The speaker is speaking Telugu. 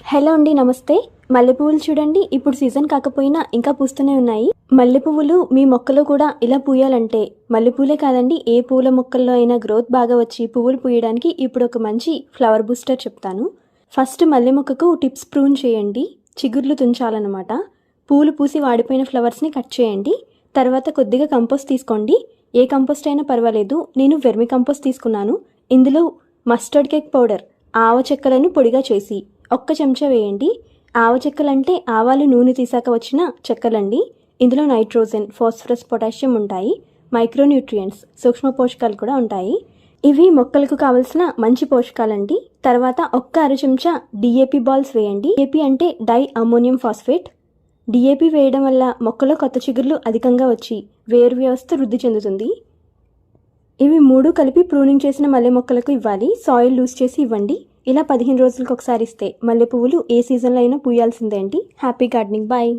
హలో అండి, నమస్తే. మల్లె పువ్వులు చూడండి, ఇప్పుడు సీజన్ కాకపోయినా ఇంకా పూస్తూనే ఉన్నాయి. మల్లె పువ్వులు మీ మొక్కలో కూడా ఇలా పూయాలంటే మల్లెపూలే కాదండి, ఏ పూల మొక్కల్లో అయినా గ్రోత్ బాగా వచ్చి పువ్వులు పూయడానికి ఇప్పుడు ఒక మంచి ఫ్లవర్ బూస్టర్ చెప్తాను. ఫస్ట్ మల్లె మొక్కకు టిప్స్ ప్రూన్ చేయండి. చిగుర్లు తుంచాలన్నమాట. పూలు పూసి వాడిపోయిన ఫ్లవర్స్ని కట్ చేయండి. తర్వాత కొద్దిగా కంపోస్ట్ తీసుకోండి. ఏ కంపోస్ట్ అయినా పర్వాలేదు. నేను వెర్మి కంపోస్ట్ తీసుకున్నాను. ఇందులో మస్టర్డ్ కేక్ పౌడర్, ఆవ చెక్కలను పొడిగా చేసి 1 చెంచా వేయండి. ఆవ చెక్కలంటే ఆవాలు నూనె తీసాక వచ్చిన చెక్కలండి. ఇందులో నైట్రోజన్, ఫాస్ఫరస్, పొటాషియం ఉంటాయి. మైక్రోన్యూట్రియంట్స్, సూక్ష్మ పోషకాలు కూడా ఉంటాయి. ఇవి మొక్కలకు కావలసిన మంచి పోషకాలండి. తర్వాత 1 అర చెంచా డిఏపి బాల్స్ వేయండి. డిఏపి అంటే డై అమ్మోనియం ఫాస్ఫేట్. డిఏపి వేయడం వల్ల మొక్కలో కొత్త చిగుర్లు అధికంగా వచ్చి వేరు వ్యవస్థ వృద్ధి చెందుతుంది. ఇవి 3 కలిపి ప్రూనింగ్ చేసిన మల్లె మొక్కలకు ఇవ్వాలి. సాయిల్ లూజ్ చేసి ఇవ్వండి. ఇలా 15 రోజులకు ఒకసారి ఇస్తే మల్లె పువ్వులు ఏ సీజన్లో అయినా పూయాల్సిందే అండి. Happy gardening. బాయ్.